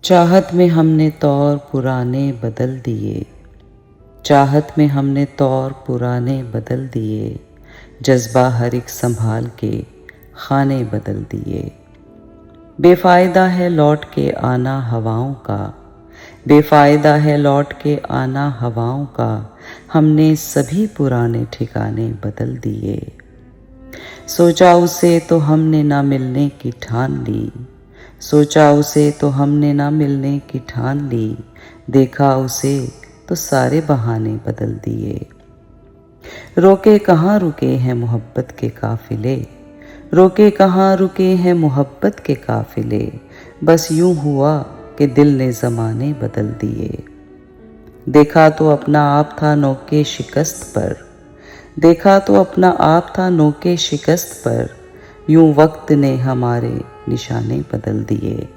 चाहत में हमने तौर पुराने बदल दिए, चाहत में हमने तौर पुराने बदल दिए, जज्बा हर एक संभाल के खाने बदल दिए। बेफायदा है लौट के आना हवाओं का, बेफायदा है लौट के आना हवाओं का, हमने सभी पुराने ठिकाने बदल दिए। सोचा उसे तो हमने ना मिलने की ठान ली, सोचा उसे तो हमने ना मिलने की ठान ली, देखा उसे तो सारे बहाने बदल दिए। रोके कहाँ रुके हैं मोहब्बत के काफिले, रोके कहाँ रुके हैं मोहब्बत के काफिले, बस यूं हुआ कि दिल ने ज़माने बदल दिए। देखा तो अपना आप था नौके शिकस्त पर, देखा तो अपना आप था नौके शिकस्त पर, यूं वक्त ने हमारे निशाने बदल दिए।